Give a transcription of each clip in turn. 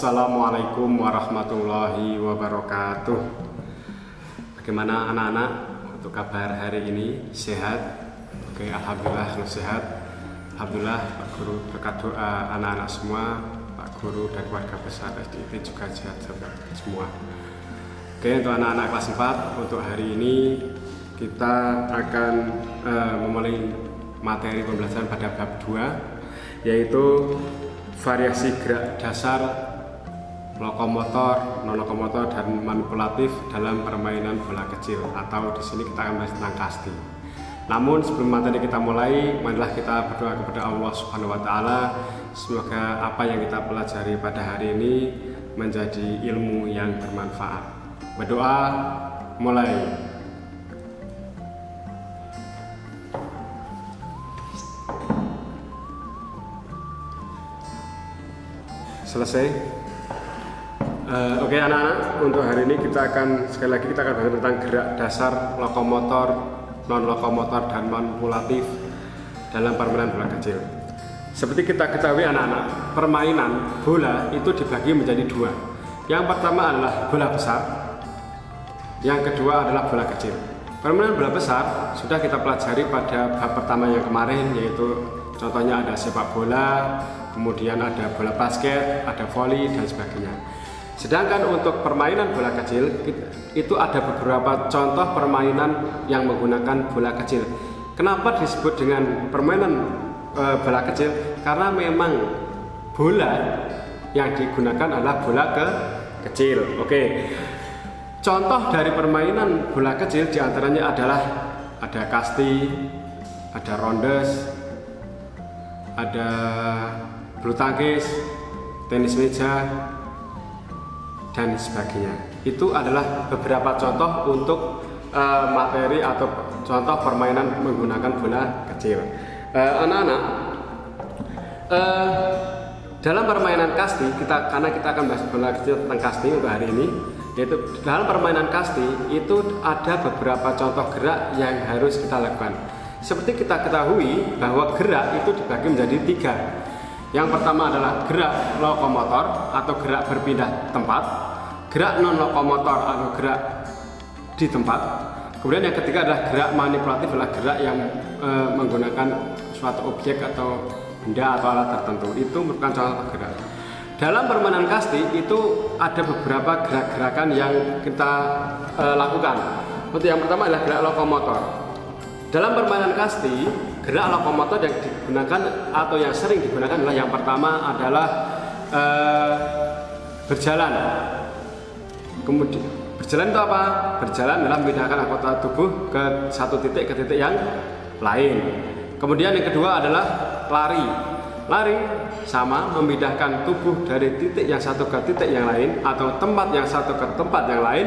Assalamualaikum warahmatullahi wabarakatuh. Bagaimana anak-anak untuk kabar hari ini? Sehat? Oke, alhamdulillah sehat. Alhamdulillah Pak Guru berkat doa anak-anak semua, Pak Guru dan keluarga besar SDIT juga sehat semua. Oke, untuk anak-anak kelas 4 untuk hari ini kita akan memulai materi pembelajaran pada bab 2, yaitu variasi gerak dasar lokomotor, non-lokomotor, dan manipulatif dalam permainan bola kecil, atau di sini kita akan bahas tentang kasti. Namun sebelum materi kita mulai, marilah kita berdoa kepada Allah Subhanahu wa Ta'ala. Semoga apa yang kita pelajari pada hari ini menjadi ilmu yang bermanfaat. Berdoa, mulai. Selesai. Oke anak-anak, untuk hari ini kita akan sekali lagi bahas tentang gerak dasar lokomotor, non-lokomotor, dan manipulatif dalam permainan bola kecil. Seperti kita ketahui anak-anak, permainan bola itu dibagi menjadi dua. Yang pertama adalah bola besar, yang kedua adalah bola kecil. Permainan bola besar sudah kita pelajari pada bab pertama yang kemarin, yaitu contohnya ada sepak bola, kemudian ada bola basket, ada voli, dan sebagainya. Sedangkan untuk permainan bola kecil, itu ada beberapa contoh permainan yang menggunakan bola kecil. Kenapa disebut dengan permainan bola kecil? Karena memang bola yang digunakan adalah bola kecil. Oke. Contoh dari permainan bola kecil diantaranya adalah ada kasti, ada rondes, ada bulu tangkis, tenis meja, dan sebagainya. Itu adalah beberapa contoh untuk materi atau contoh permainan menggunakan bola kecil. Anak-anak, dalam permainan kasti, karena kita akan bahas bola kecil tentang kasti untuk hari ini, yaitu dalam permainan kasti itu ada beberapa contoh gerak yang harus kita lakukan. Seperti kita ketahui bahwa gerak itu dibagi menjadi 3. Yang pertama adalah gerak lokomotor atau gerak berpindah tempat, gerak non-lokomotor atau gerak di tempat. Kemudian yang ketiga adalah gerak manipulatif, adalah gerak yang menggunakan suatu objek atau benda atau alat tertentu. Itu merupakan contoh gerak. Dalam permainan kasti itu ada beberapa gerak-gerakan yang kita lakukan. Untuk yang pertama adalah gerak lokomotor. Dalam permainan kasti, gerak lokomotor yang digunakan atau yang sering digunakan adalah yang pertama adalah berjalan. Kemudian berjalan itu apa? Berjalan adalah memindahkan anggota tubuh ke satu titik ke titik yang lain. Kemudian yang kedua adalah lari. Lari sama memindahkan tubuh dari titik yang satu ke titik yang lain atau tempat yang satu ke tempat yang lain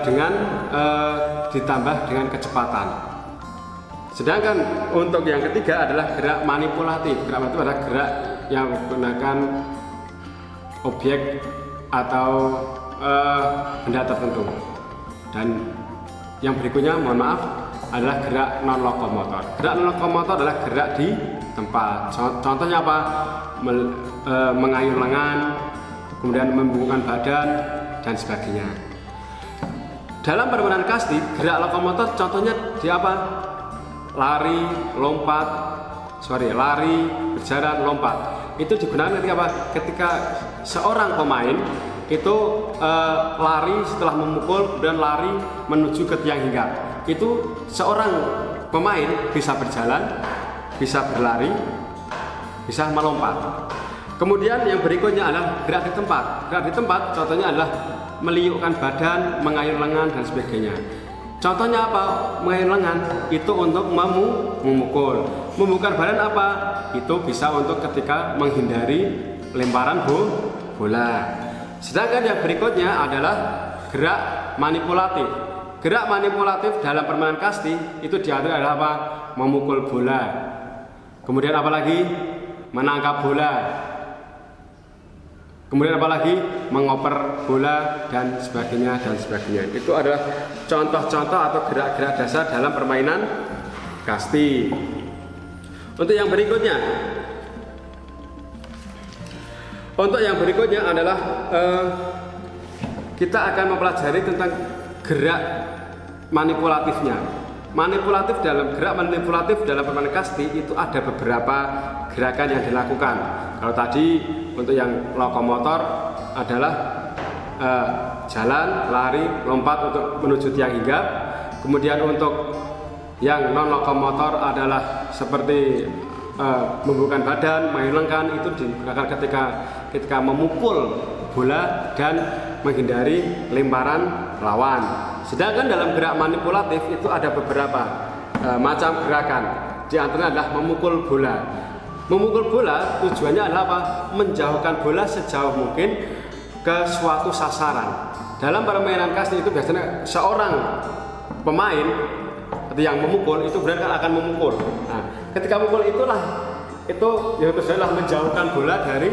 dengan ditambah dengan kecepatan. Sedangkan untuk yang ketiga adalah gerak manipulatif. Gerak manipulatif adalah gerak yang menggunakan objek atau benda tertentu. Dan yang berikutnya, mohon maaf, adalah gerak non-lokomotor. Gerak non-lokomotor adalah gerak di tempat. Contohnya apa? Mengayun lengan, kemudian membungkukkan badan, dan sebagainya. Dalam permainan kasti, gerak lokomotor contohnya di apa? Lari, berjalan, lompat. Itu digunakan ketika apa? Ketika seorang pemain itu lari setelah memukul, kemudian lari menuju ke tiang hingga. Itu seorang pemain bisa berjalan, bisa berlari, bisa melompat. Kemudian yang berikutnya adalah gerak di tempat. Gerak di tempat contohnya adalah meliukkan badan, mengayun lengan, dan sebagainya. Contohnya apa? Mengayun lengan itu untuk memukul. Membuka badan apa? Itu bisa untuk ketika menghindari lemparan bola. Sedangkan yang berikutnya adalah gerak manipulatif. Gerak manipulatif dalam permainan kasti itu diatur adalah apa? Memukul bola. Kemudian apa lagi? Menangkap bola. Kemudian apalagi mengoper bola dan sebagainya dan sebagainya. Itu adalah contoh-contoh atau gerak-gerak dasar dalam permainan kasti. Untuk yang berikutnya, Untuk yang berikutnya adalah kita akan mempelajari tentang gerak manipulatifnya. Gerak manipulatif dalam permainan kasti itu ada beberapa gerakan yang dilakukan. Kalau tadi untuk yang lokomotor adalah jalan, lari, lompat untuk menuju tiang hinggap. Kemudian untuk yang non lokomotor adalah seperti membuka badan, menghilangkan, itu digunakan ketika memukul bola dan menghindari lemparan lawan. Sedangkan dalam gerak manipulatif itu ada beberapa macam gerakan. Di antaranya adalah memukul bola. Memukul bola tujuannya adalah apa? Menjauhkan bola sejauh mungkin ke suatu sasaran. Dalam permainan kasti itu biasanya seorang pemain yang memukul itu benar akan memukul. Nah, ketika memukul itu adalah menjauhkan bola dari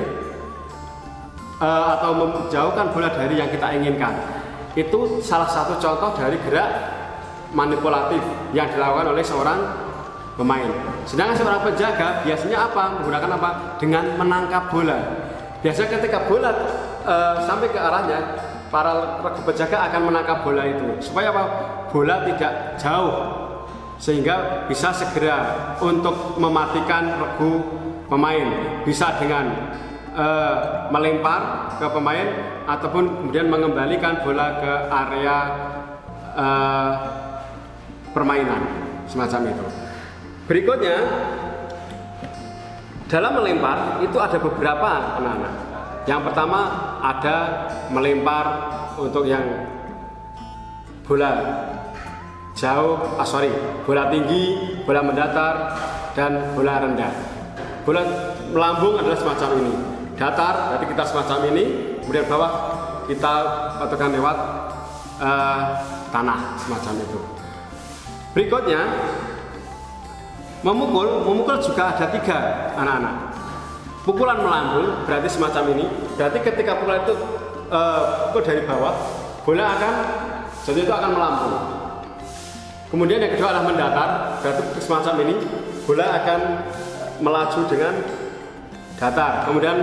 atau menjauhkan bola dari yang kita inginkan. Itu salah satu contoh dari gerak manipulatif yang dilakukan oleh seorang pemain. Sedangkan seorang penjaga biasanya apa? Menggunakan apa? Dengan menangkap bola. Biasanya ketika bola sampai ke arahnya, para regu penjaga akan menangkap bola itu supaya apa? Bola tidak jauh, sehingga bisa segera untuk mematikan regu pemain. Bisa dengan melempar ke pemain ataupun kemudian mengembalikan bola ke area permainan semacam itu. Berikutnya, dalam melempar itu ada beberapa anak-anak. Yang pertama ada melempar untuk yang bola jauh, bola tinggi, bola mendatar, dan bola rendah. Bola melambung adalah semacam ini. Datar, berarti kita semacam ini, kemudian bawah kita patokan lewat tanah, semacam itu. Berikutnya, memukul juga ada 3 anak-anak. Pukulan melambung berarti semacam ini, berarti ketika pukulan itu pukul dari bawah, bola akan melambung. Kemudian yang kedua adalah mendatar, berarti semacam ini, bola akan melaju dengan datar. Kemudian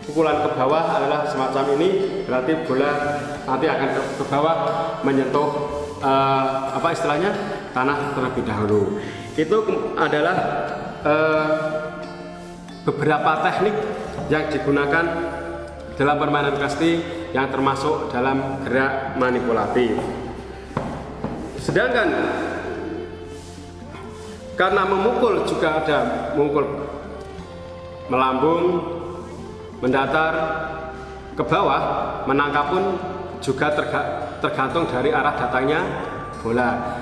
pukulan ke bawah adalah semacam ini, berarti bola nanti akan ke bawah menyentuh tanah terlebih dahulu. Itu adalah beberapa teknik yang digunakan dalam permainan kasti yang termasuk dalam gerak manipulatif. Sedangkan karena memukul juga ada memukul melambung, mendatar, ke bawah, menangkap pun juga tergantung dari arah datangnya bola.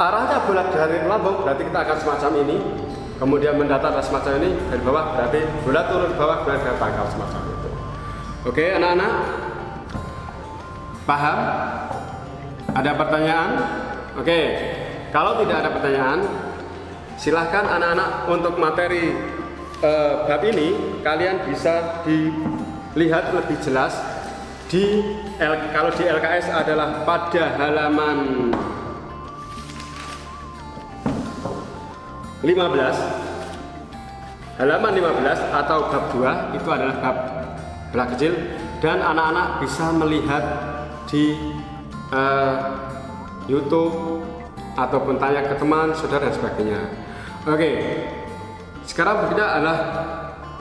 Arahnya bola dari melambung berarti kita akan semacam ini, kemudian mendatar semacam ini, dari bawah berarti bola turun ke bawah dan tangkap semacam itu. Oke, anak-anak, paham? Ada pertanyaan? Oke, kalau tidak ada pertanyaan, silahkan anak-anak untuk materi bab ini kalian bisa dilihat lebih jelas kalau di LKS adalah pada halaman 15 atau bab 2 itu adalah bab bola kecil, dan anak-anak bisa melihat di YouTube ataupun tanya ke teman, saudara, dan sebagainya. Oke, sekarang berikutnya adalah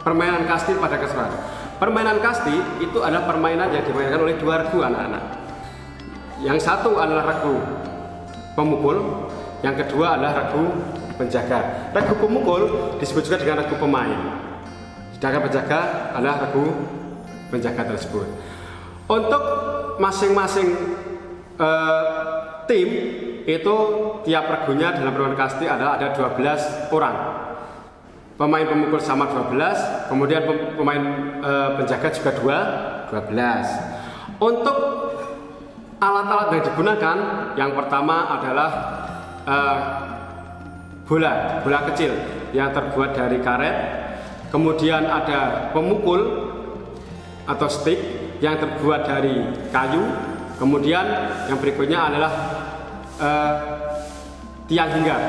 permainan kasti pada keseluruhan. Permainan kasti itu adalah permainan yang dimainkan oleh 2 regu anak-anak. Yang satu adalah regu pemukul, yang kedua adalah regu penjaga. Regu pemukul disebut juga dengan regu pemain, sedangkan penjaga adalah regu penjaga tersebut. Untuk masing-masing tim itu tiap regunya dalam permainan kasti ada 12 orang. Pemain pemukul sama 12, kemudian pemain penjaga juga 12. Untuk alat-alat yang digunakan, yang pertama adalah bola kecil yang terbuat dari karet. Kemudian ada pemukul atau stick yang terbuat dari kayu. Kemudian yang berikutnya adalah tiang hinggap.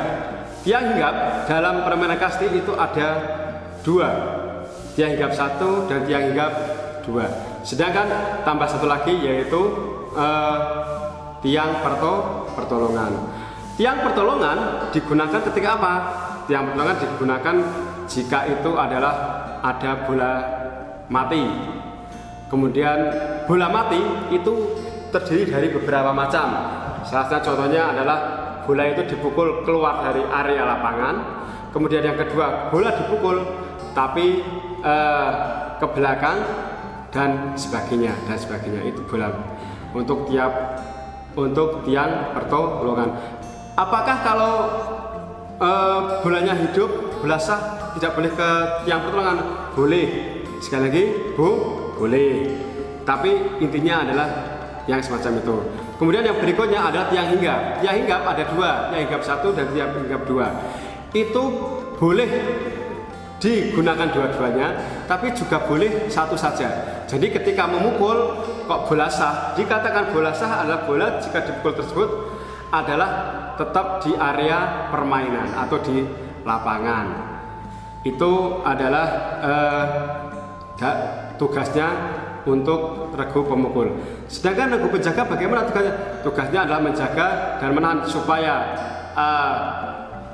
Tiang hinggap dalam permainan kasti itu ada 2. tiang hinggap 1 dan tiang hinggap 2. Sedangkan tambah satu lagi yaitu tiang pertolongan. Tiang pertolongan digunakan ketika apa? Tiang pertolongan digunakan jika itu adalah ada bola mati. Kemudian bola mati itu terdiri dari beberapa macam. Salah satu contohnya adalah bola itu dipukul keluar dari area lapangan. Kemudian yang kedua, bola dipukul tapi ke belakang dan sebagainya itu bola untuk tiang pertolongan. Apakah kalau bolanya hidup, bola sah tidak boleh ke tiang pertolongan? Boleh. Sekali lagi, boleh. Tapi intinya adalah yang semacam itu. Kemudian yang berikutnya adalah tiang hinggap. Tiang hinggap ada 2, tiang hinggap 1 dan tiang hinggap 2. Itu boleh digunakan dua-duanya, tapi juga boleh satu saja. Jadi ketika memukul kok bola sah, dikatakan bola sah adalah bola jika dipukul tersebut adalah tetap di area permainan atau di lapangan. Itu adalah tugasnya untuk regu pemukul. Sedangkan regu penjaga bagaimana tugasnya? Tugasnya adalah menjaga dan menahan supaya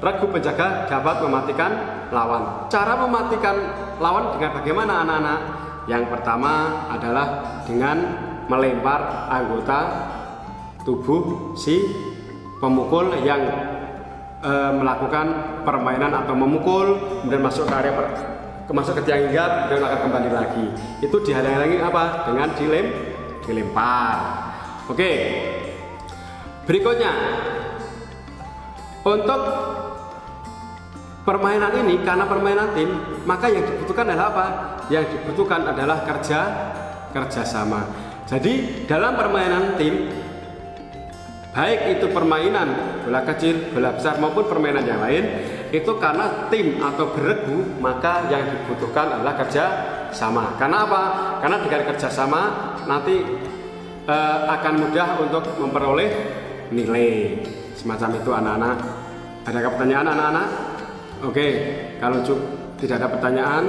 regu penjaga dapat mematikan lawan. Cara mematikan lawan dengan bagaimana anak-anak? Yang pertama adalah dengan melempar anggota tubuh si pemukul yang melakukan permainan atau memukul kemudian masuk ke area masuk ke tiang hinggap dan akan kembali lagi. Itu dihalang-halangi apa? Dengan dilempar. Oke. Berikutnya, untuk permainan ini, karena permainan tim, maka yang dibutuhkan adalah apa? Yang dibutuhkan adalah kerjasama. Jadi dalam permainan tim, baik itu permainan bola kecil, bola besar maupun permainan yang lain, itu karena tim atau beregu, maka yang dibutuhkan adalah kerjasama. Karena apa? Karena dengan kerjasama nanti akan mudah untuk memperoleh nilai. Semacam itu anak-anak. Ada pertanyaan anak-anak? Oke, kalau tidak ada pertanyaan,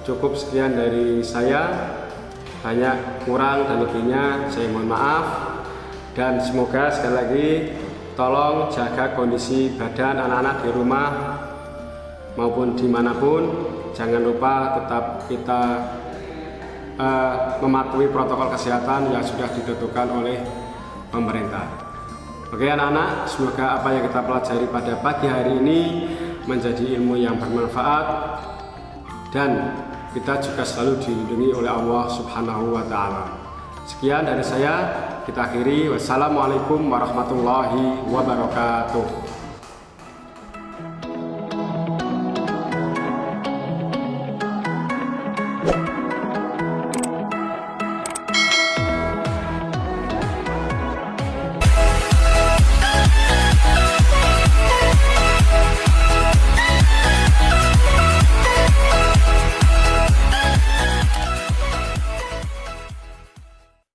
cukup sekian dari saya. Banyak kurang dan lebihnya saya mohon maaf. Dan semoga sekali lagi tolong jaga kondisi badan anak-anak di rumah maupun dimanapun. Jangan lupa tetap kita mematuhi protokol kesehatan yang sudah ditentukan oleh pemerintah. Oke anak-anak, semoga apa yang kita pelajari pada pagi hari ini menjadi ilmu yang bermanfaat dan kita juga selalu dilindungi oleh Allah Subhanahu wa Ta'ala. Sekian dari saya, kita akhiri. Wassalamualaikum warahmatullahi wabarakatuh.